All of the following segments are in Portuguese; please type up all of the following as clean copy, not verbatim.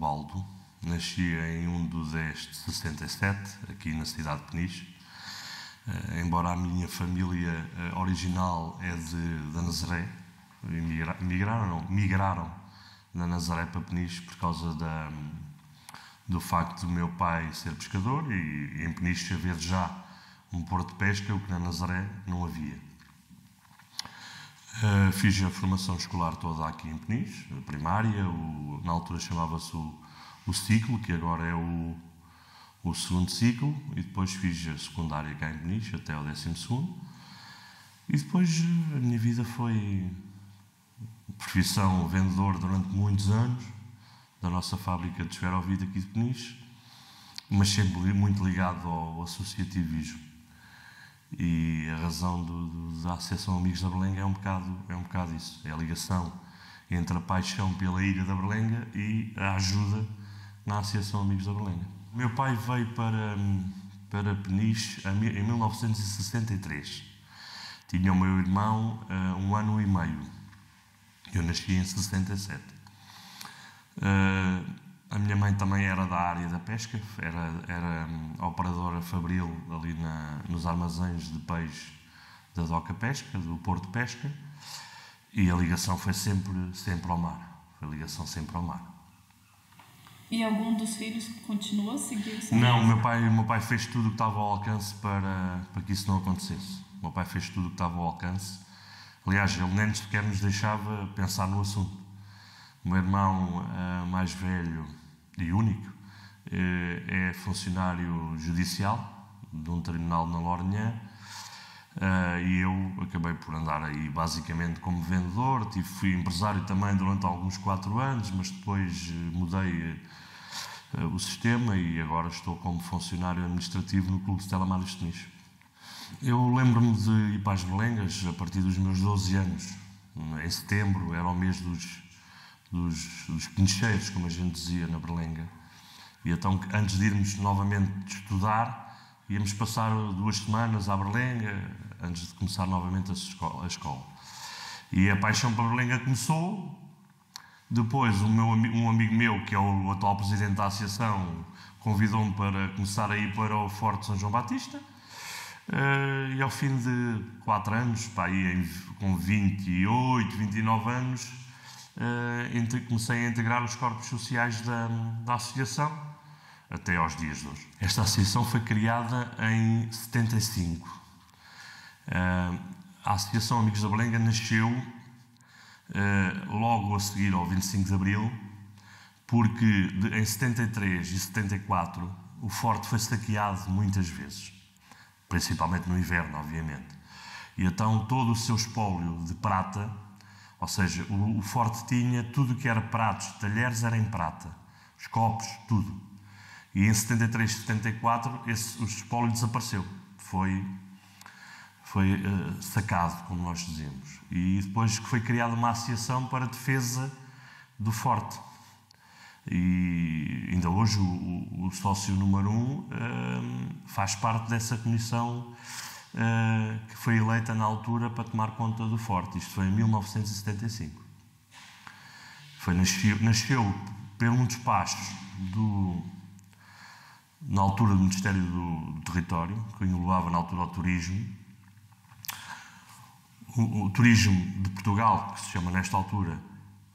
Ubaldo. Nasci em 1/10/67, aqui na cidade de Peniche. Embora a minha família original é da Nazaré, migraram da Nazaré para Peniche por causa do facto do meu pai ser pescador e em Peniche haver já um porto de pesca, o que na Nazaré não havia. Fiz a formação escolar toda aqui em Peniche, a primária, na altura chamava-se o ciclo, que agora é o segundo ciclo, e depois fiz a secundária cá em Peniche até o 12º. E depois a minha vida foi profissão vendedor durante muitos anos, da nossa fábrica de esferovite aqui de Peniche, mas sempre muito ligado ao associativismo. E a razão da Associação Amigos da Berlenga é um bocado isso, é a ligação entre a paixão pela Ilha da Berlenga e a ajuda na Associação Amigos da Berlenga. O meu pai veio para Peniche em 1963. Tinha o meu irmão 1 ano e meio. Eu nasci em 67. A minha mãe também era da área da pesca, era operadora fabril ali nos armazéns de peixe da Doca Pesca, do Porto de Pesca, e a ligação foi sempre ao mar. Foi a ligação sempre ao mar. E algum dos filhos continuou a seguir isso? Não, o meu pai fez tudo o que estava ao alcance para que isso não acontecesse. O meu pai fez tudo o que estava ao alcance. Aliás, ele nem sequer nos deixava pensar no assunto. O meu irmão mais velho e único é funcionário judicial de um tribunal na Lourinhã, e eu acabei por andar aí basicamente como vendedor. Fui empresário também durante alguns 4 anos, mas depois mudei o sistema e agora estou como funcionário administrativo no Clube de Telamares de Peniche. Eu lembro-me de ir para as Berlengas a partir dos meus 12 anos. Em setembro era o mês dos penicheiros, como a gente dizia na Berlenga. E então, antes de irmos novamente estudar, íamos passar 2 semanas à Berlenga, antes de começar novamente a escola. E a paixão pela Berlenga começou. Depois, um amigo meu, que é o atual presidente da associação, convidou-me para começar a ir para o Forte São João Batista. E ao fim de 4 anos, com 28, 29 anos, comecei a integrar os corpos sociais da associação, até aos dias de hoje. Esta associação foi criada em 75. A Associação Amigos da Berlenga nasceu logo a seguir ao 25 de Abril, porque em 73 e 74 o forte foi saqueado muitas vezes, principalmente no inverno, obviamente. E então todo o seu espólio de prata, ou seja, o forte tinha tudo o que era pratos, talheres era em prata, os copos, tudo. E em 73 e 74 o espólio desapareceu, foi sacado, como nós dizemos. E depois foi criada uma associação para a defesa do forte. E ainda hoje o sócio número 1 faz parte dessa comissão que foi eleita na altura para tomar conta do forte. Isto foi em 1975. Nasceu por um despacho na altura do Ministério do Território, que englobava na altura o turismo. O turismo de Portugal, que se chama nesta altura,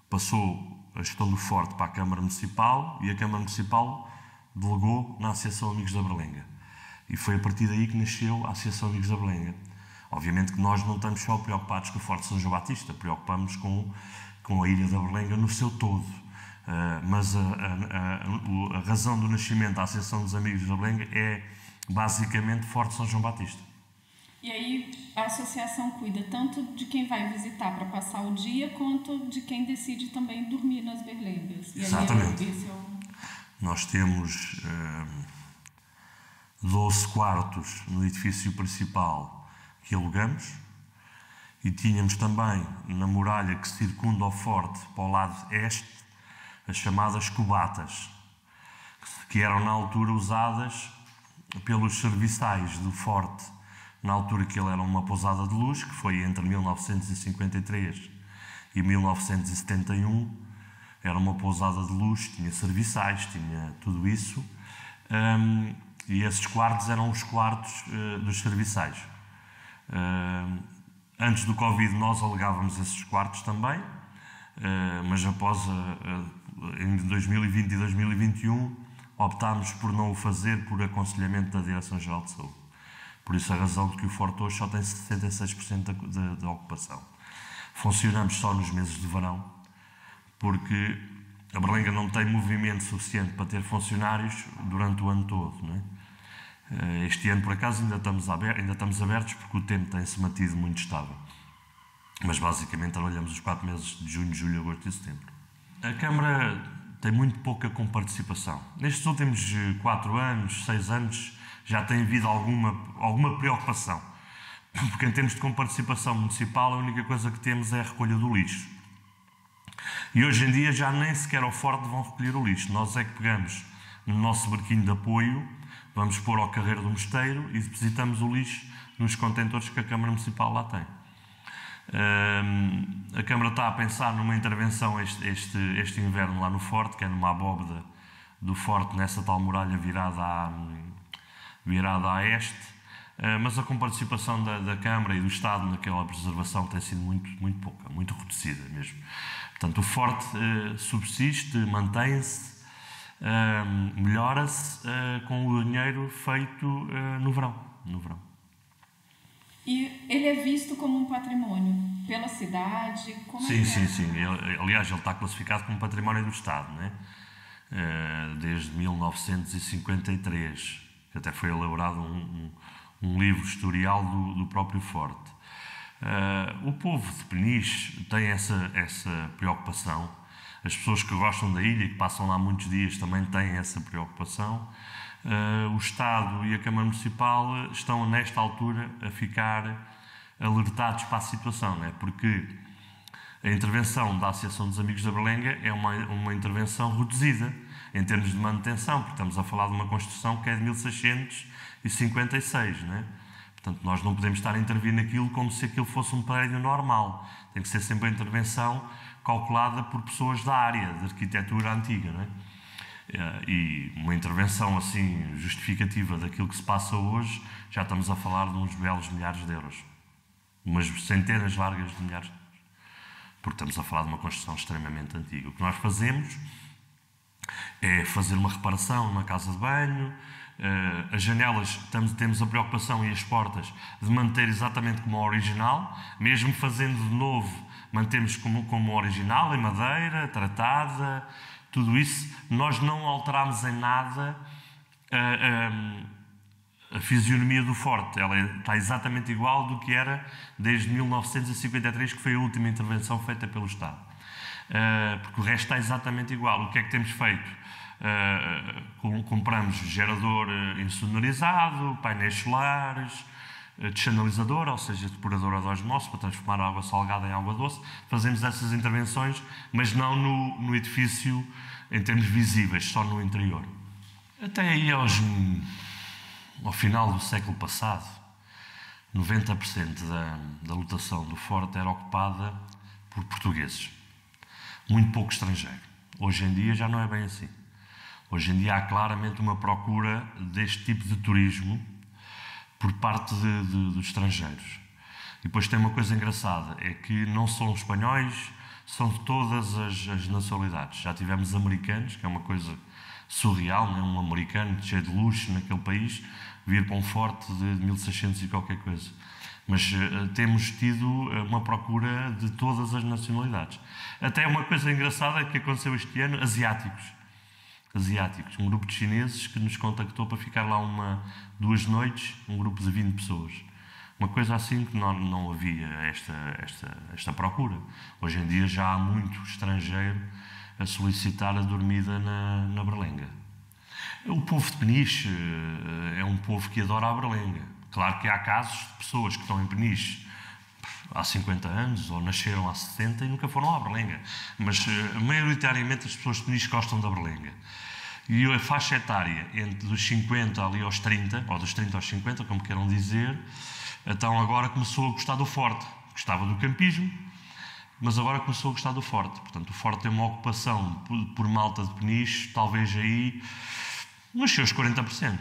passou a gestão do forte para a Câmara Municipal e a Câmara Municipal delegou na Associação Amigos da Berlenga. E foi a partir daí que nasceu a Associação Amigos da Berlenga. Obviamente que nós não estamos só preocupados com o Forte São João Batista, preocupamos com a Ilha da Berlenga no seu todo. Mas a razão do nascimento da Associação dos Amigos da Berlenga é basicamente Forte São João Batista. E aí a associação cuida tanto de quem vai visitar para passar o dia, quanto de quem decide também dormir nas berlengas. E exatamente. Nós temos 12 quartos no edifício principal que alugamos, e tínhamos também na muralha que circunda o forte para o lado este as chamadas cubatas, que eram na altura usadas pelos serviçais do forte, na altura que ele era uma pousada de luz, que foi entre 1953 e 1971, era uma pousada de luxo, tinha serviçais, tinha tudo isso, e esses quartos eram os quartos dos serviçais. Antes do Covid nós alugávamos esses quartos também, mas após em 2020 e 2021 optámos por não o fazer por aconselhamento da Direção-Geral de Saúde. Por isso a razão de que o Forte hoje só tem 76% de ocupação. Funcionamos só nos meses de verão, porque a Berlenga não tem movimento suficiente para ter funcionários durante o ano todo, não é? Este ano, por acaso, ainda estamos abertos porque o tempo tem-se mantido muito estável. Mas, basicamente, trabalhamos os 4 meses de junho, julho, agosto e setembro. A Câmara tem muito pouca comparticipação. Nestes últimos 4 anos, 6 anos, já tem havido alguma preocupação. Porque, em termos de comparticipação municipal, a única coisa que temos é a recolha do lixo. E, hoje em dia, já nem sequer ao Forte vão recolher o lixo. Nós é que pegamos no nosso barquinho de apoio, vamos pôr ao carreiro do mosteiro e depositamos o lixo nos contentores que a Câmara Municipal lá tem. A Câmara está a pensar numa intervenção este inverno lá no Forte, que é numa abóbada do Forte, nessa tal muralha virada a este, mas a comparticipação da Câmara e do Estado naquela preservação tem sido muito pouca, muito reduzida mesmo. Portanto, o Forte subsiste, mantém-se, melhora-se com o dinheiro feito no verão. E ele é visto como um património pela cidade? Sim. Aliás, ele está classificado como património do Estado, né? Desde 1953, que até foi elaborado um livro historial do próprio Forte. O povo de Peniche tem essa preocupação. As pessoas que gostam da ilha e que passam lá muitos dias também têm essa preocupação. O Estado e a Câmara Municipal estão, nesta altura, a ficar alertados para a situação, né? Porque a intervenção da Associação dos Amigos da Berlenga é uma intervenção reduzida em termos de manutenção, porque estamos a falar de uma construção que é de 1656, né? Portanto, nós não podemos estar a intervir naquilo como se aquilo fosse um prédio normal. Tem que ser sempre a intervenção calculada por pessoas da área de arquitetura antiga, não é? E uma intervenção assim justificativa daquilo que se passa hoje, já estamos a falar de uns belos milhares de euros. Umas centenas largas de milhares de euros. Porque estamos a falar de uma construção extremamente antiga. O que nós fazemos é fazer uma reparação na casa de banho. As janelas, temos a preocupação, e as portas, de manter exatamente como a original. Mesmo fazendo de novo, mantemos como original, em madeira, tratada. Tudo isso, nós não alterámos em nada a fisionomia do Forte. Ela está exatamente igual do que era desde 1953, que foi a última intervenção feita pelo Estado. Porque o resto está exatamente igual. O que é que temos feito? Compramos gerador insonorizado, painéis solares, desanalizador, ou seja, depuradora de osmose, para transformar a água salgada em água doce. Fazemos essas intervenções, mas não no edifício em termos visíveis, só no interior. Até aí, ao final do século passado, 90% da lotação do Forte era ocupada por portugueses. Muito pouco estrangeiro. Hoje em dia já não é bem assim. Hoje em dia há claramente uma procura deste tipo de turismo por parte dos estrangeiros. E depois tem uma coisa engraçada, é que não são espanhóis, são de todas as nacionalidades. Já tivemos americanos, que é uma coisa surreal, né? Um americano cheio de luxo naquele país, vir para um Forte de 1600 e qualquer coisa. Mas temos tido uma procura de todas as nacionalidades. Até uma coisa engraçada que aconteceu este ano, asiáticos. Um grupo de chineses que nos contactou para ficar lá 2 noites, um grupo de 20 pessoas. Uma coisa assim que não havia esta procura. Hoje em dia já há muito estrangeiro a solicitar a dormida na Berlenga. O povo de Peniche é um povo que adora a Berlenga. Claro que há casos de pessoas que estão em Peniche há 50 anos ou nasceram há 70 e nunca foram à Berlenga. Mas, maioritariamente, as pessoas de Peniche gostam da Berlenga. E a faixa etária entre dos 50 ali aos 30, ou dos 30 aos 50, como queiram dizer, então agora começou a gostar do Forte. Gostava do campismo mas agora começou a gostar do Forte. Portanto, o Forte tem uma ocupação por malta de Peniche, talvez aí nos seus 40%.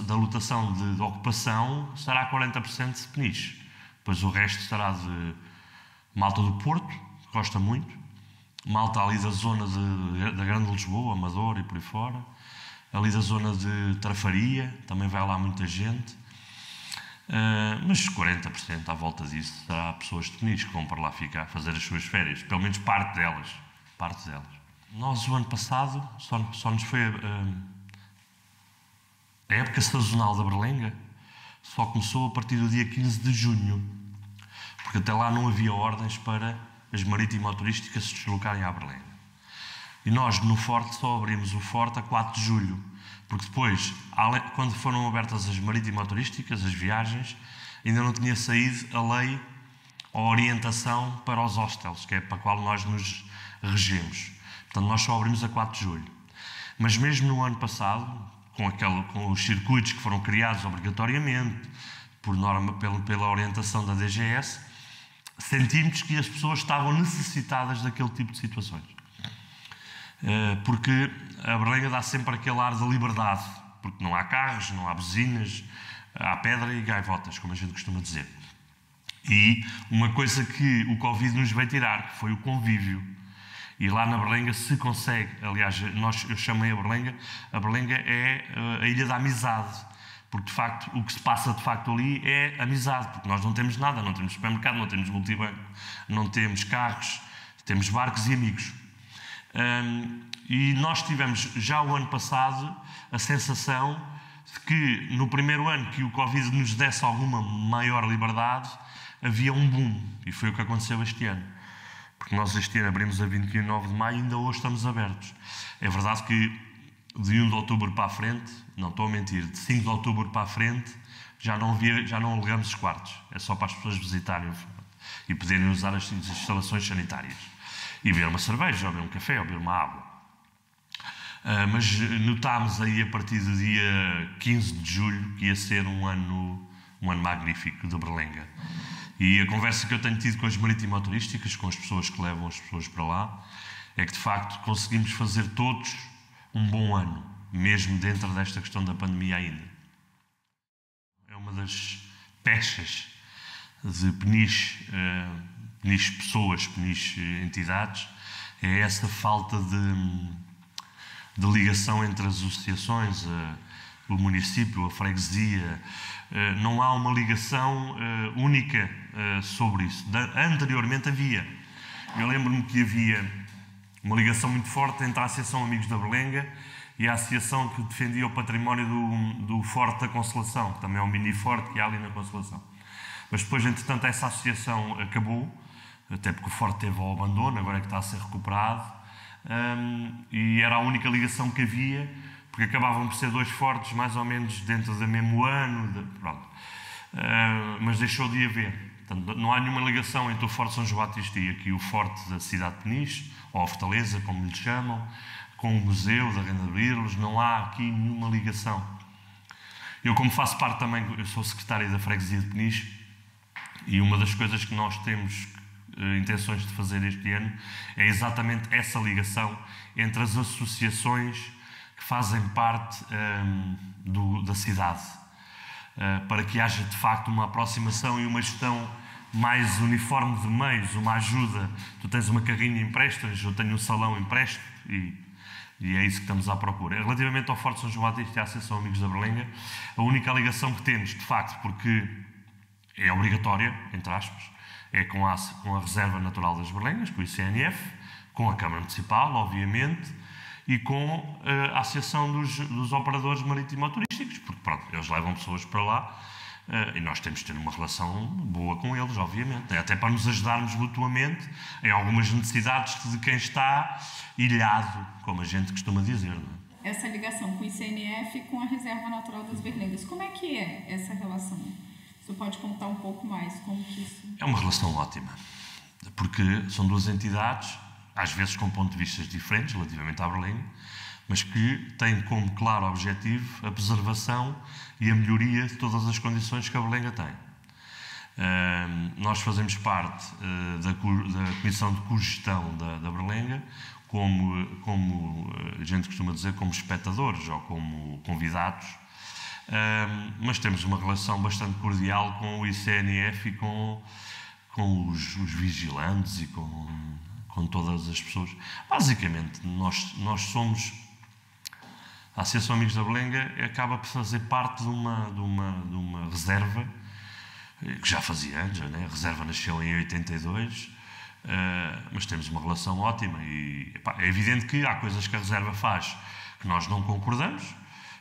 Da lotação de ocupação será 40% de Peniche. Depois o resto será de malta do Porto, que gosta muito, malta ali da zona da Grande Lisboa, Amadora e por aí fora, ali da zona de Trafaria, também vai lá muita gente. Mas 40% à volta disso será pessoas de Peniche que vão para lá ficar, fazer as suas férias, pelo menos parte delas. Nós, o ano passado, só nos foi a época sazonal da Berlenga, só começou a partir do dia 15 de junho, porque até lá não havia ordens para as marítimo-turísticas se deslocarem à Berlenga. E nós, no Forte, só abrimos o Forte a 4 de julho, porque depois, quando foram abertas as marítimo-turísticas, as viagens, ainda não tinha saído a lei, a orientação para os hostels, que é para a qual nós nos regemos. Portanto, nós só abrimos a 4 de julho. Mas mesmo no ano passado, com os circuitos que foram criados obrigatoriamente, pela orientação da DGS, sentimos que as pessoas estavam necessitadas daquele tipo de situações. Porque a Berlenga dá sempre aquele ar de liberdade, porque não há carros, não há buzinas, há pedra e gaivotas, como a gente costuma dizer. E uma coisa que o Covid nos veio tirar, que foi o convívio. E lá na Berlenga se consegue, aliás, eu chamei a Berlenga é a ilha da amizade, porque de facto o que se passa de facto ali é amizade, porque nós não temos nada, não temos supermercado, não temos multibanco, não temos carros, temos barcos e amigos. E nós tivemos já o ano passado a sensação de que no primeiro ano que o Covid nos desse alguma maior liberdade, havia um boom, e foi o que aconteceu este ano. Porque nós este ano abrimos a 29 de maio e ainda hoje estamos abertos. É verdade que de 1 de outubro para a frente, não estou a mentir, de 5 de outubro para a frente, já não alugamos os quartos. É só para as pessoas visitarem e poderem usar as instalações sanitárias. E beber uma cerveja, ou beber um café, ou beber uma água. Mas notámos aí a partir do dia 15 de julho que ia ser um ano magnífico de Berlenga. E a conversa que eu tenho tido com as marítimo-turísticas, com as pessoas que levam as pessoas para lá, é que de facto conseguimos fazer todos um bom ano, mesmo dentro desta questão da pandemia ainda. É uma das pechas de Peniche pessoas, Peniche entidades, é essa falta de ligação entre as associações, o município, a freguesia. Não há uma ligação única sobre isso. Anteriormente havia. Eu lembro-me que havia uma ligação muito forte entre a Associação Amigos da Berlenga e a associação que defendia o património do Forte da Consolação, que também é um mini-forte que há ali na Consolação. Mas depois, entretanto, essa associação acabou, até porque o Forte teve ao abandono, agora é que está a ser recuperado, e era a única ligação que havia, porque acabavam por ser 2 fortes mais ou menos dentro do mesmo ano, mas deixou de haver. Portanto, não há nenhuma ligação entre o Forte São João Batista e aqui o Forte da cidade de Peniche, ou a Fortaleza, como lhe chamam, com o Museu da Renda de Birlos, não há aqui nenhuma ligação. Eu, como faço parte também, eu sou secretário da Freguesia de Peniche, e uma das coisas que nós temos intenções de fazer este ano é exatamente essa ligação entre as associações que fazem parte da cidade, para que haja de facto uma aproximação e uma gestão mais uniforme de meios, uma ajuda. Tu tens uma carrinha, emprestas, eu tenho um salão, empresto, e é isso que estamos à procura. Relativamente ao Forte São João Batista e à Associação Amigos da Berlenga, a única ligação que temos, de facto, porque é obrigatória, entre aspas, é com a Reserva Natural das Berlengas, com o ICNF, com a Câmara Municipal, obviamente, e com a Associação dos Operadores Marítimo-Turísticos, porque pronto, eles levam pessoas para lá e nós temos de ter uma relação boa com eles, obviamente, até para nos ajudarmos mutuamente em algumas necessidades de quem está ilhado, como a gente costuma dizer. Não é? Essa ligação com o ICNF e com a Reserva Natural das Berlengas, como é que é essa relação? Você pode contar um pouco mais como que isso... É uma relação ótima, porque são 2 entidades, às vezes com pontos de vista diferentes relativamente à Berlenga, mas que têm como claro objetivo a preservação e a melhoria de todas as condições que a Berlenga tem. Nós fazemos parte da Comissão de Cogestão da Berlenga, como a gente costuma dizer, como espectadores ou como convidados, mas temos uma relação bastante cordial com o ICNF e com os vigilantes e com todas as pessoas. Basicamente, nós somos... A Associação Amigos da Berlenga acaba por fazer parte de uma reserva, que já fazia antes, né? A reserva nasceu em 82, mas temos uma relação ótima e é evidente que há coisas que a reserva faz que nós não concordamos,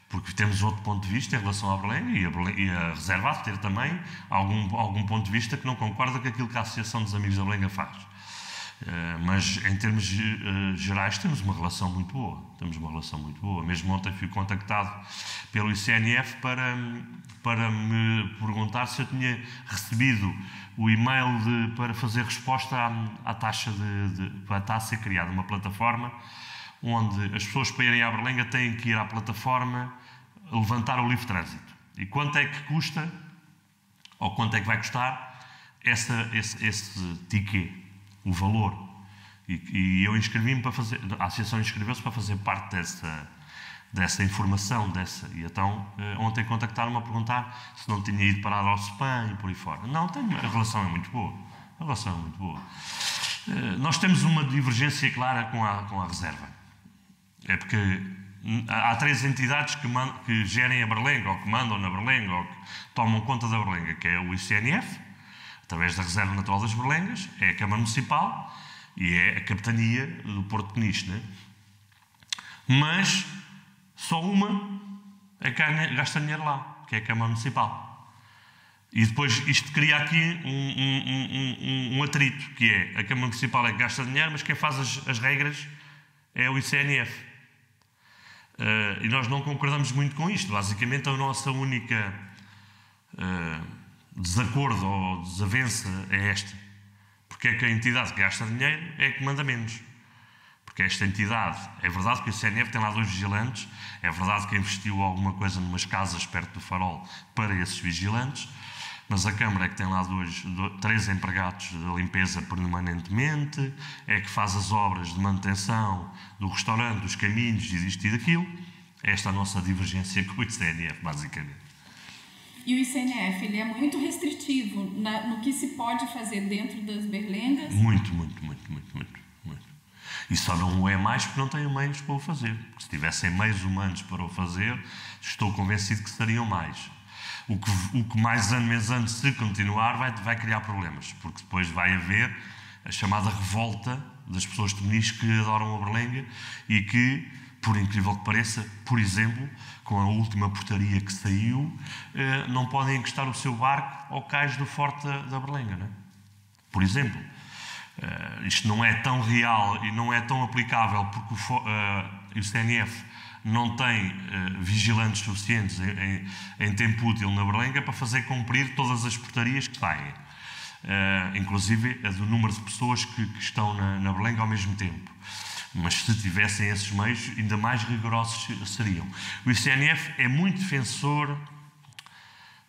porque temos outro ponto de vista em relação à Berlenga e a reserva há de ter também algum ponto de vista que não concorda com aquilo que a Associação dos Amigos da Berlenga faz. Mas em termos gerais temos uma relação muito boa. Mesmo ontem fui contactado pelo ICNF para me perguntar se eu tinha recebido o e-mail para fazer resposta à taxa para estar a ser criada uma plataforma onde as pessoas para irem à Berlenga têm que ir à plataforma levantar o livre trânsito. E quanto é que custa, ou quanto é que vai custar esse ticket, o valor. E eu inscrevi-me para fazer, a associação inscreveu-se para fazer parte dessa informação, e então ontem contactaram-me a perguntar se não tinha ido parar ao spam e por aí fora. Não, a relação é muito boa. Nós temos uma divergência clara com a reserva. É porque há 3 entidades que gerem a Berlenga, ou que mandam na Berlenga, ou que tomam conta da Berlenga, que é o ICNF, através da Reserva Natural das Berlengas, é a Câmara Municipal e é a Capitania do Porto Peniche, né? Mas só uma é que gasta dinheiro lá, que é a Câmara Municipal. E depois isto cria aqui um atrito, que é a Câmara Municipal é que gasta dinheiro, mas quem faz as regras é o ICNF. E nós não concordamos muito com isto. Basicamente, a nossa única desacordo ou desavença é esta. Porque é que a entidade que gasta dinheiro é que manda menos. Porque esta entidade, é verdade que o ICNF tem lá 2 vigilantes, é verdade que investiu alguma coisa numas casas perto do farol para esses vigilantes, mas a Câmara é que tem lá 3 empregados de limpeza permanentemente, é que faz as obras de manutenção do restaurante, dos caminhos e disto e daquilo. Esta é a nossa divergência com o ICNF, basicamente. E o ICNF, ele é muito restritivo no que se pode fazer dentro das berlengas? Muito. E só não o é mais porque não têm meios para o fazer. Porque se tivessem meios humanos para o fazer, estou convencido que seriam mais. O que mais ano, se continuar, vai criar problemas. Porque depois vai haver a chamada revolta das pessoas de Peniche que adoram a Berlenga e que, por incrível que pareça, por exemplo, com a última portaria que saiu, não podem encostar o seu barco ao cais do Forte da Berlenga, não é? Por exemplo, isto não é tão real e não é tão aplicável porque o CNF não tem vigilantes suficientes em tempo útil na Berlenga para fazer cumprir todas as portarias que saem. Inclusive a do número de pessoas que estão na Berlenga ao mesmo tempo. Mas se tivessem esses meios, ainda mais rigorosos seriam. O ICNF é muito defensor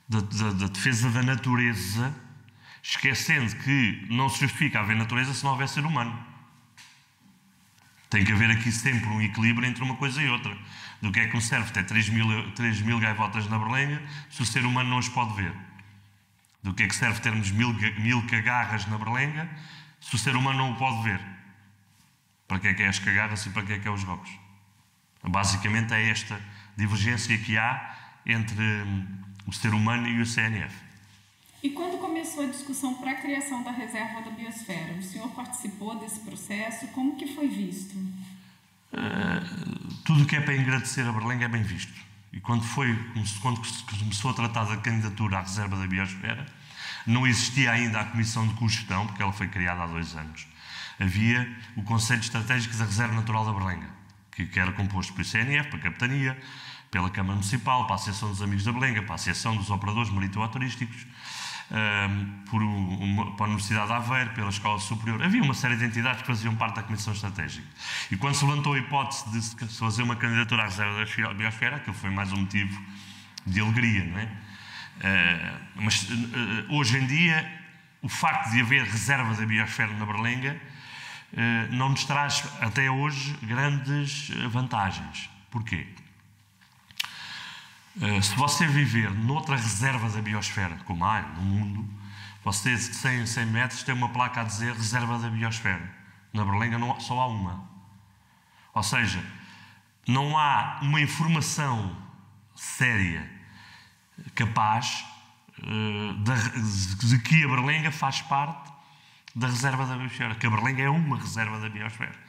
da defesa da natureza, esquecendo que não se justifica haver natureza se não houver ser humano. Tem que haver aqui sempre um equilíbrio entre uma coisa e outra. Do que é que me serve ter 3 mil gaivotas na Berlenga se o ser humano não as pode ver? Do que é que serve termos 1000 cagarras na Berlenga se o ser humano não o pode ver? Para que é as cagarras e para que é os rocos? Basicamente é esta divergência que há entre o ser humano e o CNF. E quando começou a discussão para a criação da Reserva da Biosfera, o senhor participou desse processo? Como que foi visto? Tudo o que é para engrandecer a Berlenga é bem visto. E quando começou a tratar da candidatura à Reserva da Biosfera, não existia ainda a Comissão de Cogestão, porque ela foi criada há 2 anos. Havia o Conselho Estratégico da Reserva Natural da Berlenga, que era composto pelo CNF, pela Capitania, pela Câmara Municipal, para a Associação dos Amigos da Berlenga, para a Associação dos Operadores Marítimo-Turísticos, para a Universidade de Aveiro, pela Escola Superior. Havia uma série de entidades que faziam parte da Comissão Estratégica. E quando se levantou a hipótese de se fazer uma candidatura à Reserva da Biosfera, aquilo foi mais um motivo de alegria, não é? Mas hoje em dia, o facto de haver reserva da biosfera na Berlenga não nos traz, até hoje, grandes vantagens. Porquê? Se você viver noutra reserva da biosfera, como há no mundo, você de 100 em 100 metros tem uma placa a dizer reserva da biosfera. Na Berlenga só há uma. Ou seja, não há uma informação séria capaz de que a Berlenga faz parte da reserva da biosfera, que a Berlenga é uma reserva da biosfera.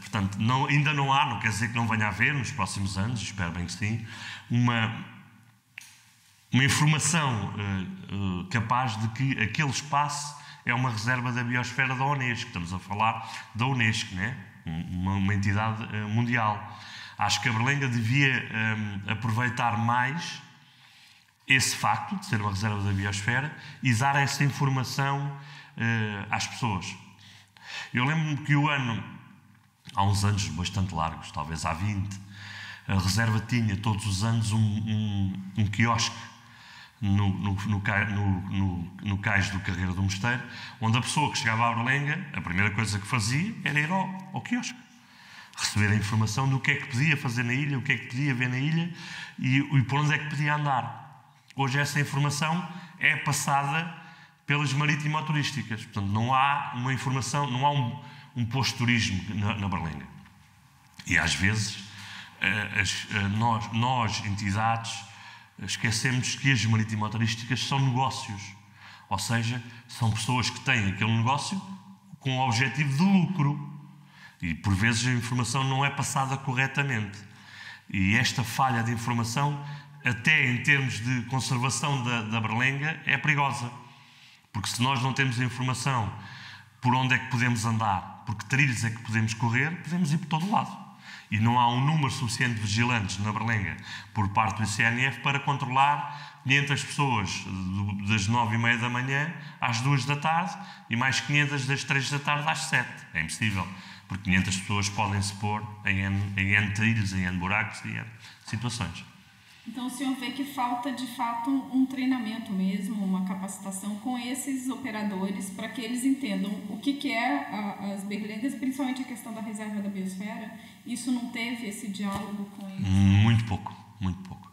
Portanto, ainda não há, não quer dizer que não venha a haver nos próximos anos, espero bem que sim, uma informação capaz de que aquele espaço é uma reserva da biosfera da Unesco. Estamos a falar da Unesco, né? Uma entidade mundial. Acho que a Berlenga devia aproveitar mais esse facto de ser uma reserva da biosfera e dar essa informação às pessoas. Eu lembro-me que há uns anos bastante largos, talvez há 20, a reserva tinha todos os anos um quiosque no cais do Carreiro do Mosteiro, onde a pessoa que chegava à Berlenga, a primeira coisa que fazia era ir ao quiosque, receber a informação do que é que podia fazer na ilha, o que é que podia ver na ilha e por onde é que podia andar. Hoje essa informação é passada pelas marítimo-turísticas. Portanto, não há uma informação, não há um posto de turismo na Berlenga. E às vezes nós, entidades, esquecemos que as marítimo-turísticas são negócios. Ou seja, são pessoas que têm aquele negócio com o objetivo de lucro. E por vezes a informação não é passada corretamente. E esta falha de informação, até em termos de conservação da Berlenga, é perigosa. Porque se nós não temos a informação por onde é que podemos andar, por que trilhos é que podemos correr, podemos ir por todo lado. E não há um número suficiente de vigilantes na Berlenga por parte do ICNF para controlar 500 pessoas das 9h30 da manhã às 2 da tarde e mais 500 das 3 da tarde às 7. É impossível, porque 500 pessoas podem se pôr em N trilhos, em N buracos e N situações. Então o senhor vê que falta de fato um treinamento mesmo, uma capacitação com esses operadores para que eles entendam o que é as berlengas, principalmente a questão da reserva da biosfera. Isso não teve esse diálogo com eles? Muito pouco, muito pouco.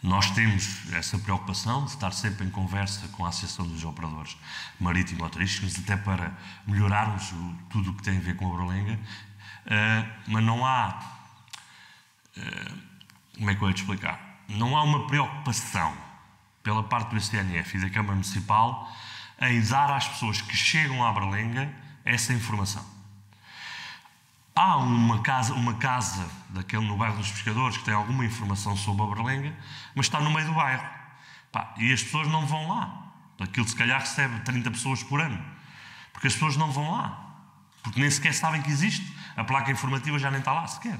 Nós temos essa preocupação de estar sempre em conversa com a Associação dos Operadores Marítimo-Turísticos, até para melhorarmos tudo o que tem a ver com a Berlenga, mas não há... como é que eu ia te explicar? Não há uma preocupação pela parte do ICNF e da Câmara Municipal em dar às pessoas que chegam à Berlenga essa informação. Há uma casa daquele no bairro dos Pescadores que tem alguma informação sobre a Berlenga, mas está no meio do bairro. E as pessoas não vão lá. Aquilo se calhar recebe 30 pessoas por ano. Porque as pessoas não vão lá. Porque nem sequer sabem que existe. A placa informativa já nem está lá sequer.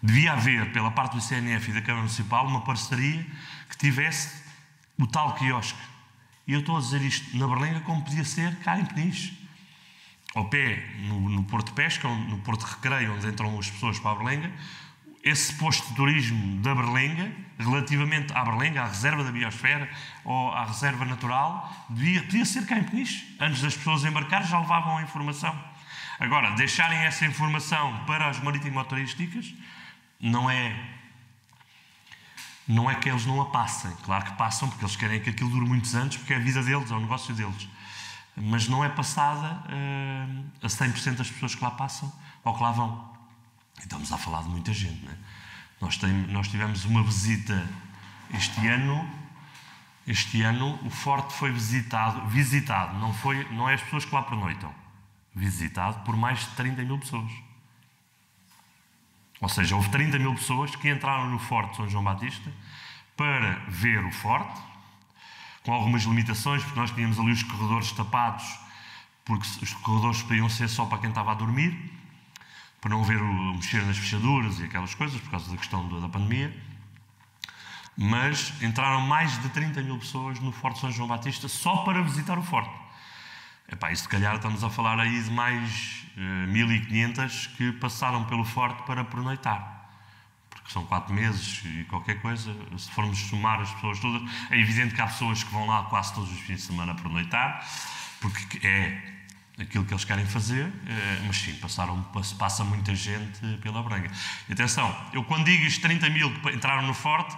Devia haver, pela parte do ICNF e da Câmara Municipal, uma parceria que tivesse o tal quiosque. E eu estou a dizer isto na Berlenga como podia ser cá em Peniche. Ao pé, no Porto de Pesca, no Porto de Recreio, onde entram as pessoas para a Berlenga, esse posto de turismo da Berlenga, relativamente à Berlenga, à reserva da biosfera ou à reserva natural, podia ser cá em Peniche. Antes das pessoas embarcarem, já levavam a informação. Agora, deixarem essa informação para as marítimo-turísticas não é que eles não a passem. Claro que passam, porque eles querem que aquilo dure muitos anos, porque é a vida deles, é o negócio deles. Mas não é passada a 100% das pessoas que lá passam ou que lá vão. E estamos a falar de muita gente, não é? Nós tivemos uma visita este ano. Este ano o forte foi visitado, não é as pessoas que lá pernoitam, visitado por mais de 30 mil pessoas. Ou seja, houve 30 mil pessoas que entraram no Forte de São João Batista para ver o forte, com algumas limitações, porque nós tínhamos ali os corredores tapados, porque os corredores podiam ser só para quem estava a dormir, para não ver o mexer nas fechaduras e aquelas coisas, por causa da questão da pandemia. Mas entraram mais de 30 mil pessoas no Forte de São João Batista só para visitar o forte. E se calhar estamos a falar aí de mais 1.500 que passaram pelo forte para pernoitar. que são 4 meses e qualquer coisa. Se formos somar as pessoas todas, é evidente que há pessoas que vão lá quase todos os fins de semana pernoitar, porque é aquilo que eles querem fazer, mas sim, passa muita gente pela Berlenga. E atenção, eu quando digo os 30 mil que entraram no Forte,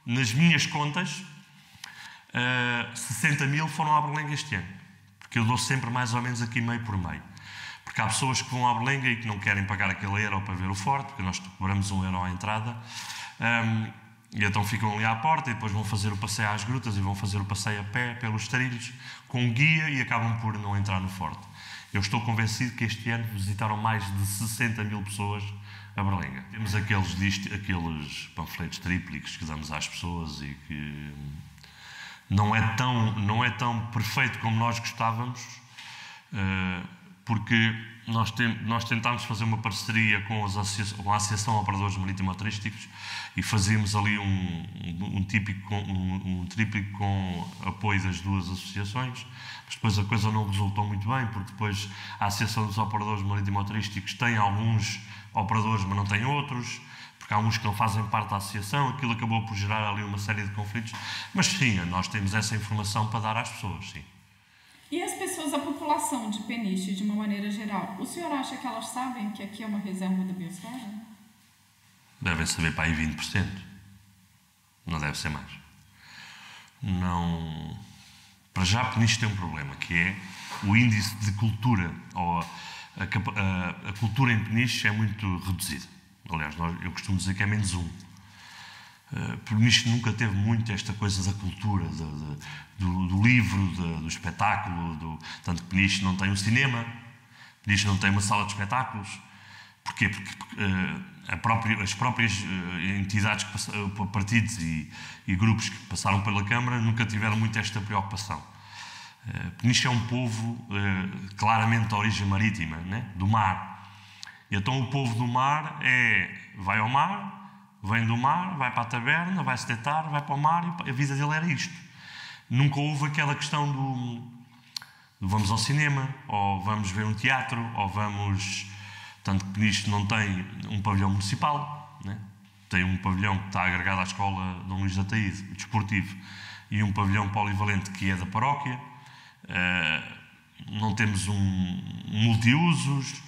nas minhas contas, 60 mil foram à Berlenga este ano, porque eu dou sempre mais ou menos aqui meio por meio. Porque há pessoas que vão à Berlenga e que não querem pagar aquele euro para ver o Forte, porque nós cobramos €1 à entrada, e então ficam ali à porta e depois vão fazer o passeio às grutas e vão fazer o passeio a pé pelos trilhos com guia e acabam por não entrar no Forte. Eu estou convencido que este ano visitaram mais de 60 mil pessoas a Berlenga. Temos aqueles panfletos tríplicos que damos às pessoas e que não é tão perfeito como nós gostávamos, porque nós tentámos fazer uma parceria com a Associação de Operadores Marítimo-Turísticos e fazíamos ali um tríplico com apoio das duas associações, mas depois a coisa não resultou muito bem, porque depois a Associação dos Operadores Marítimo-Turísticos tem alguns operadores, mas não tem outros, porque há uns que não fazem parte da associação, aquilo acabou por gerar ali uma série de conflitos, mas sim, nós temos essa informação para dar às pessoas, sim. E as pessoas, a população de Peniche, de uma maneira geral, o senhor acha que elas sabem que aqui é uma reserva da biosfera? Devem saber para aí 20%. Não deve ser mais. Não. Para já, Peniche tem um problema, que é o índice de cultura, ou a cultura em Peniche é muito reduzida. Aliás, eu costumo dizer que é -1. Peniche nunca teve muito esta coisa da cultura, do livro, do espetáculo, tanto que Peniche não tem um cinema, Peniche não tem uma sala de espetáculos. Porquê? Porque as próprias entidades, partidos e grupos que passaram pela Câmara nunca tiveram muito esta preocupação. Peniche é um povo claramente de origem marítima, né? Do mar. E então o povo do mar vai ao mar, vem do mar, vai para a taberna, vai se deitar, vai para o mar e a vida dele era isto. Nunca houve aquela questão do vamos ao cinema, ou vamos ver um teatro, ou vamos... Tanto que Peniche não tem um pavilhão municipal, né? Tem um pavilhão que está agregado à escola Dom Luís de Ataíde, desportivo, e um pavilhão polivalente que é da paróquia. Não temos um multiusos.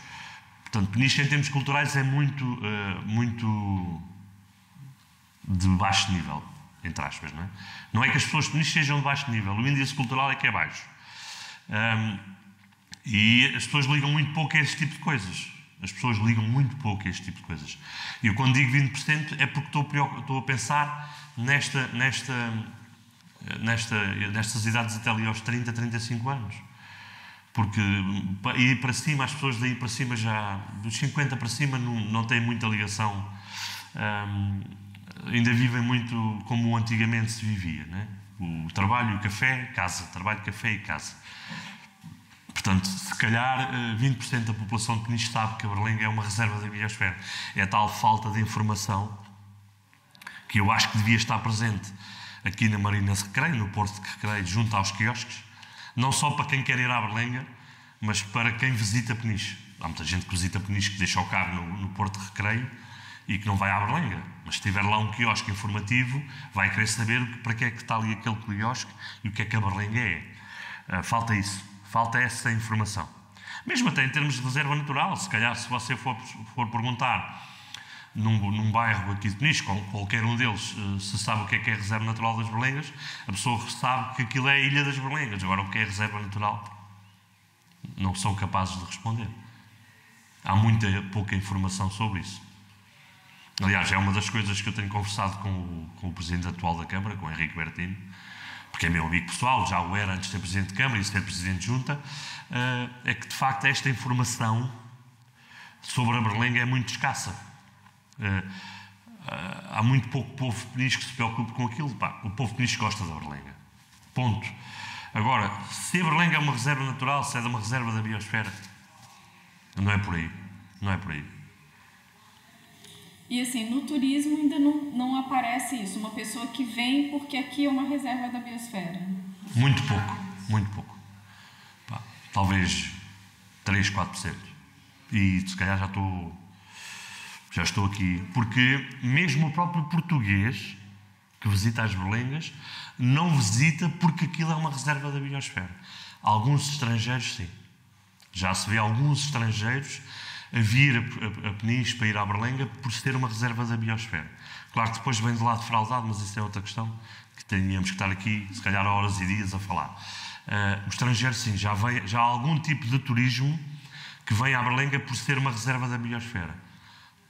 Portanto, Peniche em termos culturais é muito de baixo nível, entre aspas, não é? Não é que as pessoas de Peniche sejam de baixo nível, o índice cultural é que é baixo. E as pessoas ligam muito pouco a este tipo de coisas. As pessoas ligam muito pouco a este tipo de coisas. E eu quando digo 20% é porque estou a pensar nestas idades até ali aos 30, 35 anos. Porque ir para cima, as pessoas daí para cima já, dos 50 para cima, não têm muita ligação. Ainda vivem muito como antigamente se vivia, né? O trabalho e o café, casa. Trabalho, café e casa. Portanto, se calhar 20% da população de Peniche sabe que a Berlenga é uma reserva da biosfera. É a tal falta de informação que eu acho que devia estar presente aqui na Marina de Recreio, no Porto de Recreio, junto aos quiosques, não só para quem quer ir à Berlenga, mas para quem visita Peniche. Há muita gente que visita Peniche que deixa o carro no Porto de Recreio e que não vai à Berlenga. Mas se tiver lá um quiosque informativo, vai querer saber para que é que está ali aquele quiosque e o que é que a Berlenga é. Falta isso. Falta essa informação. Mesmo até em termos de reserva natural, se calhar se você for perguntar num bairro aqui de Peniche, qualquer um deles, se sabe o que é a reserva natural das Berlengas, a pessoa sabe que aquilo é a Ilha das Berlengas. Agora, o que é a reserva natural? Não são capazes de responder. Há pouca informação sobre isso. Aliás, é uma das coisas que eu tenho conversado com o presidente atual da Câmara, com o Henrique Bertino, porque é meu amigo pessoal, já o era antes de ser Presidente de Câmara e de ser Presidente de Junta, é que, de facto, esta informação sobre a Berlenga é muito escassa. Há muito pouco povo de Peniche que se preocupe com aquilo. O povo de Peniche gosta da Berlenga. Ponto. Agora, se a Berlenga é uma reserva natural, se é uma reserva da biosfera, não é por aí. Não é por aí. E assim, no turismo ainda não aparece isso, uma pessoa que vem porque aqui é uma reserva da biosfera. Muito pouco, muito pouco. Talvez 3, 4%. E se calhar Já estou aqui. Porque mesmo o próprio português que visita as berlengas não visita porque aquilo é uma reserva da biosfera. Alguns estrangeiros, sim. Já se vê alguns estrangeiros a vir a Peniche para ir à Berlenga por ser uma reserva da biosfera. Claro que depois vem do lado fraudado, mas isso é outra questão que teríamos que estar aqui, se calhar, horas e dias a falar. O estrangeiro, sim, já há algum tipo de turismo que vem à Berlenga por ser uma reserva da biosfera.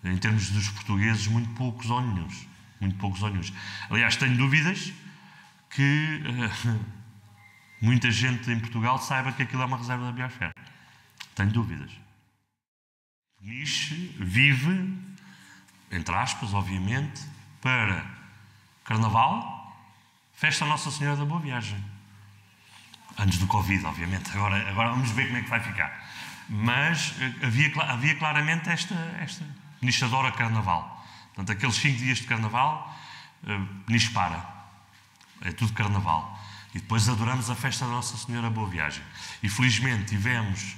Em termos dos portugueses, muito poucos ou nenhuns. Muito poucos ou nenhuns. Aliás, tenho dúvidas que muita gente em Portugal saiba que aquilo é uma reserva da biosfera. Tenho dúvidas. Peniche vive, entre aspas, obviamente, para Carnaval, Festa Nossa Senhora da Boa Viagem. Antes do Covid, obviamente. Agora vamos ver como é que vai ficar. Mas havia claramente esta Peniche adora Carnaval. Portanto, aqueles 5 dias de Carnaval, Peniche para. É tudo Carnaval. E depois adoramos a Festa da Nossa Senhora da Boa Viagem. E felizmente tivemos,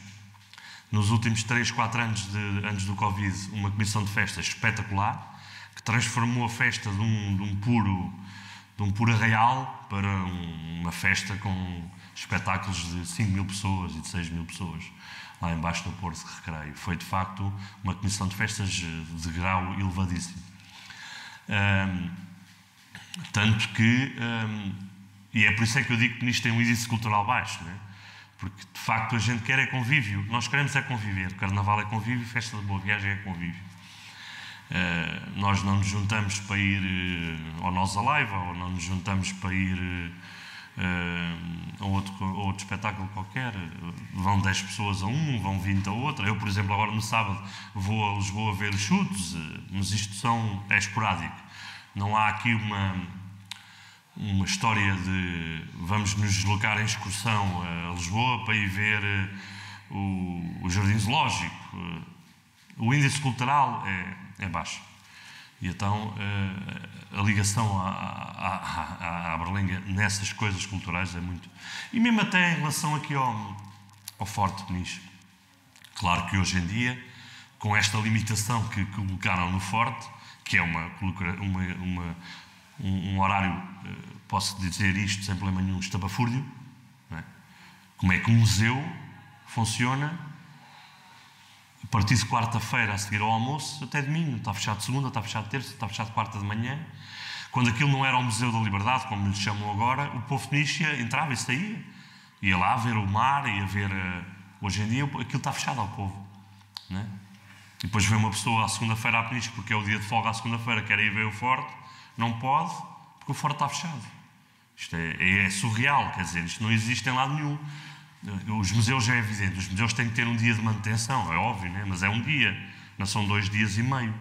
nos últimos 3, 4 anos antes do Covid, uma comissão de festas espetacular, que transformou a festa de um puro arraial para uma festa com espetáculos de 5.000 pessoas e de 6.000 pessoas, lá embaixo no Porto de Recreio. Foi, de facto, uma comissão de festas de grau elevadíssimo. Tanto que... e é por isso é que eu digo que Peniche tem um índice cultural baixo, não é? Porque, de facto, a gente quer é convívio. Nós queremos é conviver. Carnaval é convívio, Festa da Boa Viagem é convívio. Nós não nos juntamos para ir ao Nós Alive, ou não nos juntamos para ir a outro espetáculo qualquer. Vão 10 pessoas a um, vão 20 a outro. Eu, por exemplo, agora no sábado vou a Lisboa ver os chutes, mas isto é esporádico. Não há aqui uma história de vamos nos deslocar em excursão a Lisboa para ir ver o Jardim Zoológico. O índice cultural é baixo. E então a ligação à Berlenga nessas coisas culturais é muito... E mesmo até em relação aqui ao Forte de Peniche. Claro que hoje em dia, com esta limitação que colocaram no Forte, que é um horário, posso dizer isto sem problema nenhum, estapafúrdio, não é? Como é que um museu funciona a partir de quarta-feira a seguir ao almoço até domingo. Está fechado segunda, está fechado terça, está fechado quarta de manhã. Quando aquilo não era o Museu da Liberdade, como lhe chamam agora, o povo Peniche entrava e saía. Ia lá ver o mar, ia ver... Hoje em dia aquilo está fechado ao povo, não é? E depois vem uma pessoa à segunda-feira à Peniche, porque é o dia de folga à segunda-feira, quer ir ver o Forte, não pode, porque o Forte está fechado. Isto é surreal, quer dizer, isto não existe em lado nenhum. Os museus já é evidente, os museus têm que ter um dia de manutenção, é óbvio, né? Mas é um dia, não são 2 dias e meio.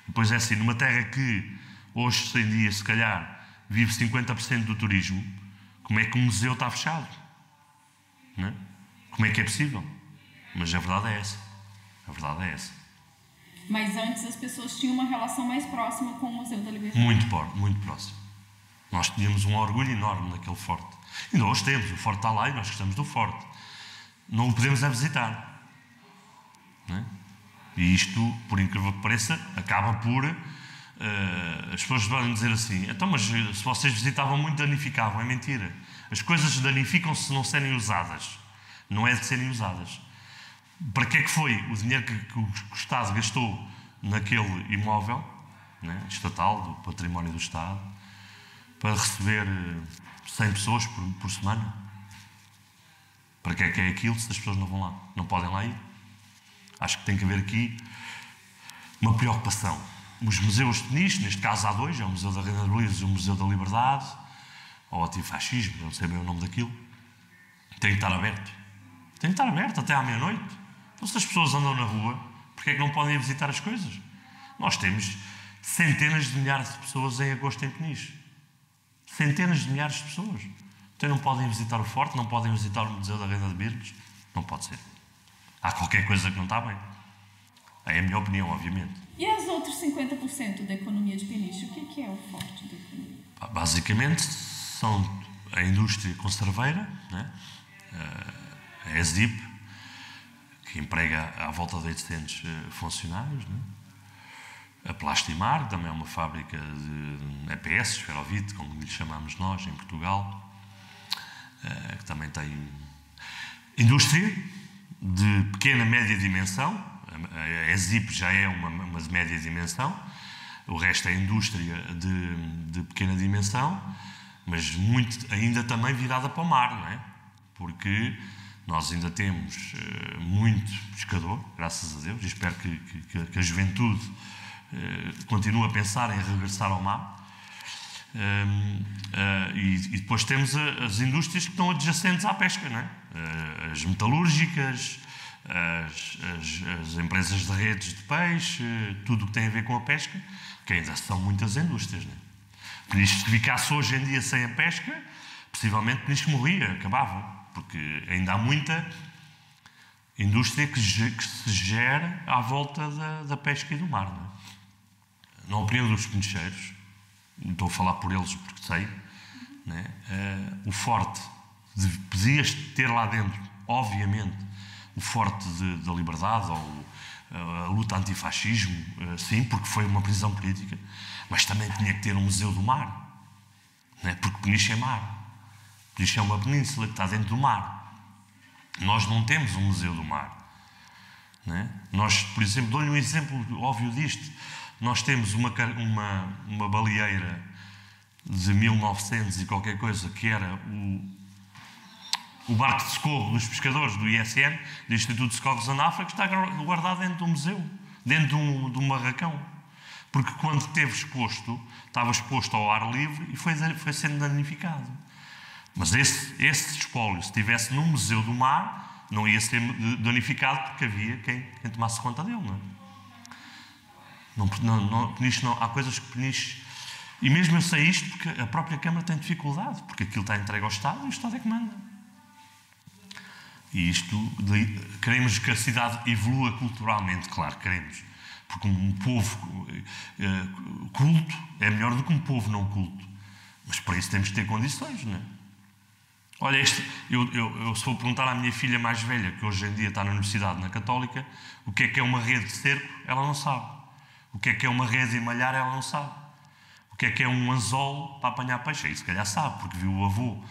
Depois é assim, numa terra que hoje, 100 dias, se calhar, vive 50% do turismo, como é que um museu está fechado? Não é? Como é que é possível? Mas a verdade é essa. A verdade é essa. Mas antes as pessoas tinham uma relação mais próxima com o Museu da Liberdade. Muito próximo. Nós tínhamos um orgulho enorme naquele forte. E nós temos, o forte está lá e nós gostamos do forte. Não o podemos visitar. Não é? E isto, por incrível que pareça, acaba por... as pessoas vão dizer assim, então, mas se vocês visitavam muito, danificavam. É mentira. As coisas danificam-se se não serem usadas. Não é de serem usadas. Para que é que foi o dinheiro que o Estado gastou naquele imóvel, né, estatal, do património do Estado, para receber 100 pessoas por semana? Para que é aquilo se as pessoas não vão lá? Não podem lá ir? Acho que tem que haver aqui uma preocupação. Os museus de Peniche, neste caso há 2, é o Museu da Reina de Lourdes e o Museu da Liberdade, ou antifascismo, não sei bem o nome daquilo, tem que estar aberto. Tem que estar aberto até à meia-noite. Então, se as pessoas andam na rua, porquê é que não podem ir visitar as coisas? Nós temos centenas de milhares de pessoas em agosto em Peniche. Centenas de milhares de pessoas. Então não podem visitar o Forte, não podem visitar o Museu da Reina de Birques. Não pode ser. Há qualquer coisa que não está bem. É a minha opinião, obviamente. E os outros 50% da economia de Peniche? O que é o forte da economia? Basicamente, são a indústria conserveira, né? A ESDIP, que emprega à volta de 800 funcionários, né? A Plastimar, também é uma fábrica de EPS, esferovite, como lhe chamamos nós em Portugal, que também tem indústria de pequena, média dimensão. A ESIP já é uma de média dimensão, o resto é indústria de pequena dimensão, mas muito ainda também virada para o mar, não é? Porque nós ainda temos muito pescador, graças a Deus, e espero que a juventude continue a pensar em regressar ao mar. E depois temos as indústrias que estão adjacentes à pesca, não é? As metalúrgicas, as empresas de redes de peixe, tudo o que tem a ver com a pesca, que ainda são muitas indústrias, não é? Peniche, se ficasse hoje em dia sem a pesca, possivelmente Peniche morria, acabava, porque ainda há muita indústria que se gera à volta da pesca e do mar, não é? Na opinião dos penicheiros, estou a falar por eles porque sei, não é? O forte, podias ter lá dentro, obviamente, o forte da liberdade ou a luta antifascismo, sim, porque foi uma prisão política, mas também tinha que ter um museu do mar, não é? Porque Peniche é mar. Peniche é uma península que está dentro do mar. Nós não temos um museu do mar, não é? Nós, por exemplo, dou-lhe um exemplo óbvio disto. Nós temos uma baleeira de 1900 e qualquer coisa, que era o barco de socorro dos pescadores do ISN, do Instituto de Socorros na África, que está guardado dentro do museu, dentro de um barracão. Porque quando estava exposto ao ar livre e foi sendo danificado. Mas esse espólio, se estivesse num museu do mar, não ia ser danificado porque havia quem tomasse conta dele, não é? Peniche não, há coisas que Peniche... E mesmo eu sei isto porque a própria Câmara tem dificuldade, porque aquilo está entregue ao Estado e o Estado é que manda. E queremos que a cidade evolua culturalmente, claro, queremos. Porque um povo culto é melhor do que um povo não culto. Mas para isso temos que ter condições, não é? Olha, eu se vou perguntar à minha filha mais velha, que hoje em dia está na universidade, na Católica, o que é uma rede de cerco, ela não sabe. O que é uma rede de malhar, ela não sabe. O que é um anzol para apanhar peixe? Aí se calhar sabe, porque viu o avô.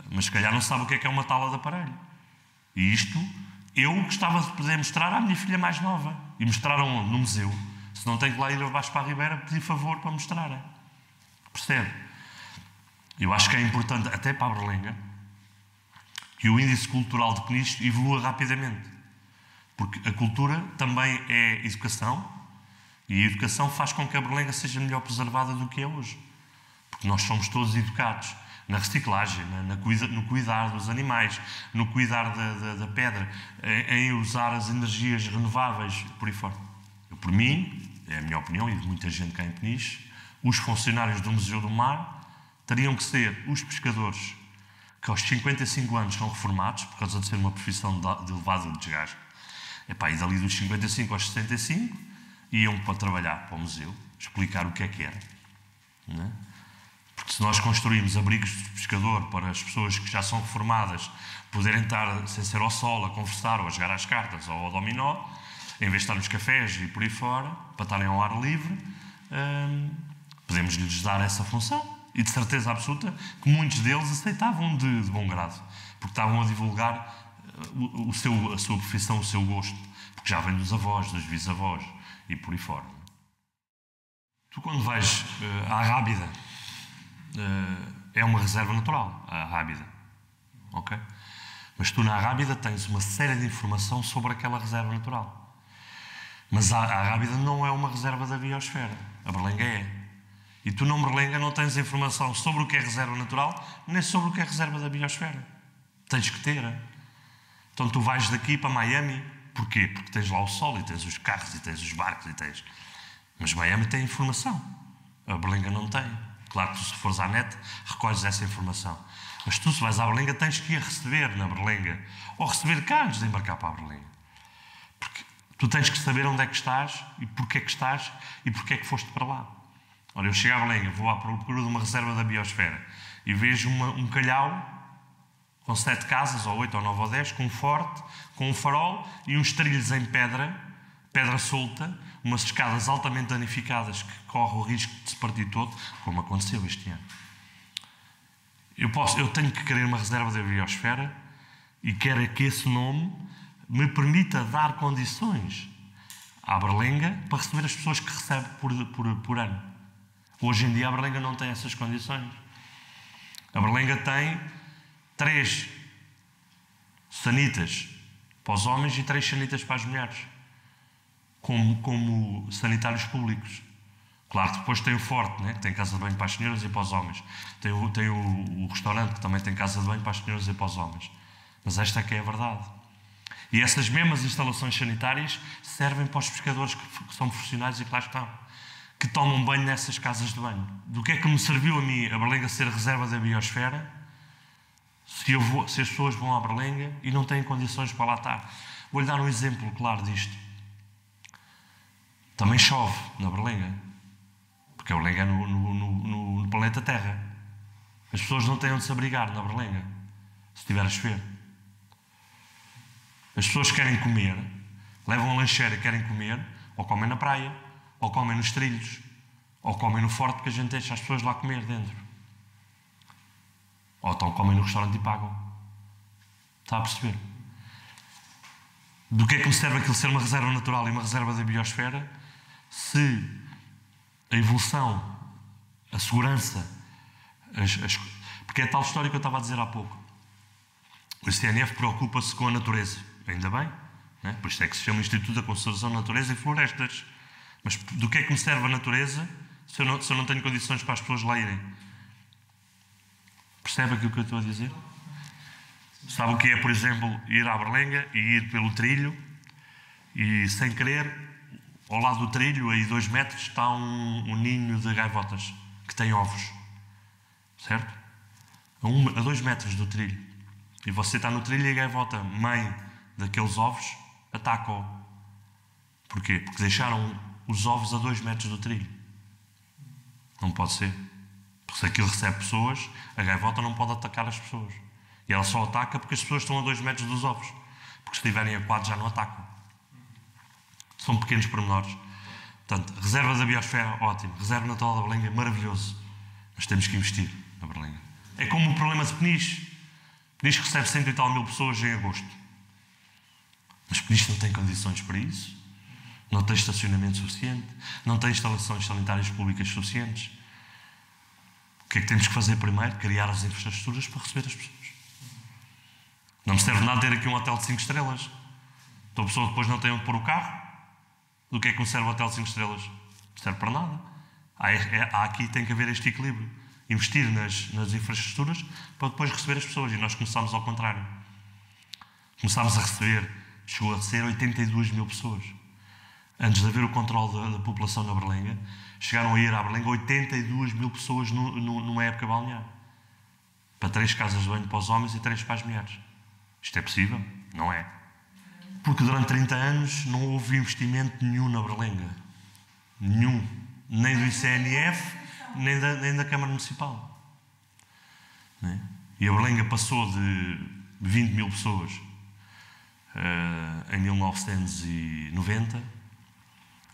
Mas se calhar não sabe o que é uma tala de aparelho. E isto, eu gostava de poder mostrar à minha filha mais nova. E mostrar onde? No museu. Se não tenho que lá ir abaixo para a Ribeira pedir favor para mostrarem. Percebe? Eu acho que é importante, até para a Berlenga, que o índice cultural de Peniche evolua rapidamente. Porque a cultura também é educação, e a educação faz com que a Berlenga seja melhor preservada do que é hoje. Porque nós somos todos educados na reciclagem, no cuidar dos animais, no cuidar da pedra, em usar as energias renováveis, por aí fora. Por mim, é a minha opinião, e de muita gente cá em Peniche, os funcionários do Museu do Mar teriam que ser os pescadores que aos 55 anos são reformados, por causa de ser uma profissão de elevado desgaste. E dali dos 55 aos 65, iam para trabalhar para o museu, explicar o que era. Não é? Porque se nós construímos abrigos de pescador para as pessoas que já são reformadas poderem estar sem ser ao sol, a conversar, ou a jogar às cartas, ou ao dominó, em vez de estar nos cafés e por aí fora, para estarem ao ar livre, podemos-lhes dar essa função. E de certeza absoluta que muitos deles aceitavam de bom grado, porque estavam a divulgar a sua profissão, o seu gosto, porque já vem dos avós, dos bisavós, e por aí fora. Tu, quando vais à Rábida, é uma reserva natural, a Rábida, ok? Mas tu, na Rábida, tens uma série de informação sobre aquela reserva natural. Mas a Rábida não é uma reserva da biosfera, a Berlenga é. E tu, na Berlenga, não tens informação sobre o que é reserva natural, nem sobre o que é reserva da biosfera. Tens que ter. Então, tu vais daqui para Miami. Porquê? Porque tens lá o sol e tens os carros e tens os barcos e tens... Mas Miami tem informação. A Berlenga não tem. Claro que tu, se fores à net, recolhes essa informação. Mas tu, se vais à Berlenga, tens que ir receber na Berlenga. Ou receber cá antes de embarcar para a Berlenga. Porque tu tens que saber onde é que estás e porquê é que estás e porquê é que foste para lá. Ora, eu chego à Berlenga, vou à procura de uma reserva da biosfera e vejo um calhau com 7 casas, ou 8, ou 9, ou 10, com um forte, com um farol e uns trilhos em pedra pedra solta, umas escadas altamente danificadas que corre o risco de se partir todo, como aconteceu este ano. Eu tenho que querer uma reserva da biosfera e quero que esse nome me permita dar condições à Berlenga para receber as pessoas que recebe por ano. Hoje em dia a Berlenga não tem essas condições. A Berlenga tem 3 sanitas para os homens e 3 sanitas para as mulheres, como sanitários públicos. Claro que depois tem o Forte, né? Que tem casa de banho para as senhoras e para os homens. Tem o restaurante, que também tem casa de banho para as senhoras e para os homens. Mas esta é que é a verdade. E essas mesmas instalações sanitárias servem para os pescadores que são profissionais e que lá estão, que tomam banho nessas casas de banho. Do que é que me serviu a mim a Berlenga ser a reserva da biosfera se as pessoas vão à Berlenga e não têm condições para lá estar? Vou-lhe dar um exemplo claro disto. Também chove na Berlenga. Porque a Berlenga é no planeta Terra. As pessoas não têm onde se abrigar na Berlenga, se estiver a chover. As pessoas querem comer, levam a lancheira e querem comer, ou comem na praia, ou comem nos trilhos, ou comem no Forte, que a gente deixa as pessoas lá comer dentro. Ou então comem no restaurante e pagam. Está a perceber? Do que é que me serve aquilo ser uma reserva natural e uma reserva da biosfera, se a evolução, a segurança, porque é a tal história que eu estava a dizer há pouco. O ICNF preocupa-se com a natureza, ainda bem, né? Por isso é que se chama Instituto da Conservação da Natureza e Florestas. Mas do que é que me serve a natureza se eu não tenho condições para as pessoas lá irem? Percebe aquilo que eu estou a dizer? Sabe o que é, por exemplo, ir à Berlenga e ir pelo trilho e, sem querer, ao lado do trilho, aí 2 metros, está um ninho de gaivotas que tem ovos. Certo? A 2 metros do trilho. E você está no trilho e a gaivota, mãe daqueles ovos, ataca-o. Porquê? Porque deixaram os ovos a 2 metros do trilho. Não pode ser. Porque se aquilo recebe pessoas, a gaivota não pode atacar as pessoas. E ela só ataca porque as pessoas estão a 2 metros dos ovos. Porque se estiverem aquados já não atacam. São pequenos pormenores. Portanto, reserva da biosfera, ótimo. Reserva natural da Berlenga, maravilhoso. Mas temos que investir na Berlenga. É como o problema de Peniche. Peniche recebe 100 e tal mil pessoas em agosto. Mas Peniche não tem condições para isso. Não tem estacionamento suficiente. Não tem instalações sanitárias públicas suficientes. O que é que temos que fazer primeiro? Criar as infraestruturas para receber as pessoas. Não me serve nada ter aqui um hotel de 5 estrelas. Então a pessoa depois não tem onde pôr o carro. Do que é que me serve o hotel de 5 estrelas? Não serve para nada. Aqui tem que haver este equilíbrio. Investir nas infraestruturas para depois receber as pessoas. E nós começámos ao contrário. Começámos a receber, chegou a ser 82 mil pessoas. Antes de haver o controle da população na Berlenga, chegaram a ir à Berlenga 82 mil pessoas numa época balnear. Para 3 casas de banho para os homens e 3 para as mulheres. Isto é possível? Não é. Porque durante 30 anos não houve investimento nenhum na Berlenga. Nenhum. Nem do ICNF, nem da Câmara Municipal. Né? E a Berlenga passou de 20 mil pessoas em 1990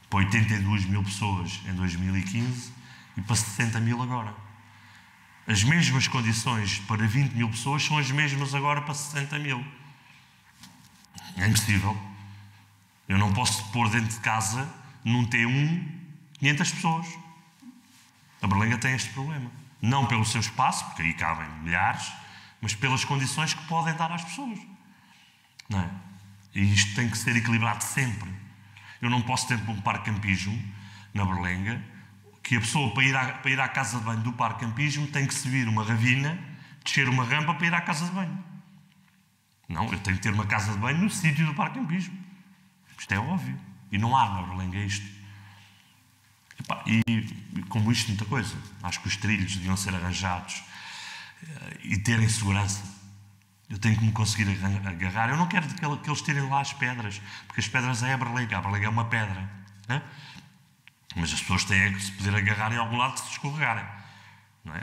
para 82 mil pessoas em 2015 e para 60 mil agora. As mesmas condições para 20 mil pessoas são as mesmas agora para 60 mil. É impossível. Eu não posso pôr dentro de casa, num T1, 500 pessoas. A Berlenga tem este problema. Não pelo seu espaço, porque aí cabem milhares, mas pelas condições que podem dar às pessoas. Não é? E isto tem que ser equilibrado sempre. Eu não posso ter um parque campismo na Berlenga que a pessoa, para ir à casa de banho do parque campismo, tem que subir uma ravina, descer uma rampa para ir à casa de banho. Não, eu tenho que ter uma casa de banho no sítio do parque campismo. Isto é óbvio. E não há na Berlenga isto. E como isto, muita coisa. Acho que os trilhos deviam ser arranjados e terem segurança. Eu tenho que me conseguir agarrar. Eu não quero que eles tirem lá as pedras, porque as pedras é a Berlenga. A Berlenga é uma pedra. Né? Mas as pessoas têm que se poder agarrar em algum lado se escorregarem.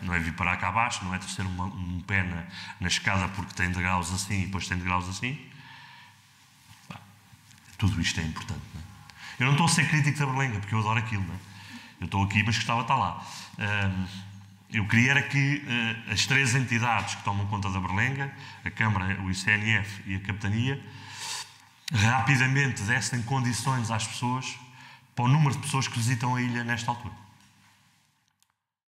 Não é vir parar cá abaixo, não é ter um pé na escada porque tem degraus assim e depois tem degraus assim. Tudo isto é importante. Não é? Eu não estou a ser crítico da Berlenga, porque eu adoro aquilo, não é? Eu estou aqui, mas gostava de estar lá. Eu queria era que as 3 entidades que tomam conta da Berlenga, a Câmara, o ICNF e a Capitania, rapidamente dessem condições às pessoas para o número de pessoas que visitam a ilha nesta altura.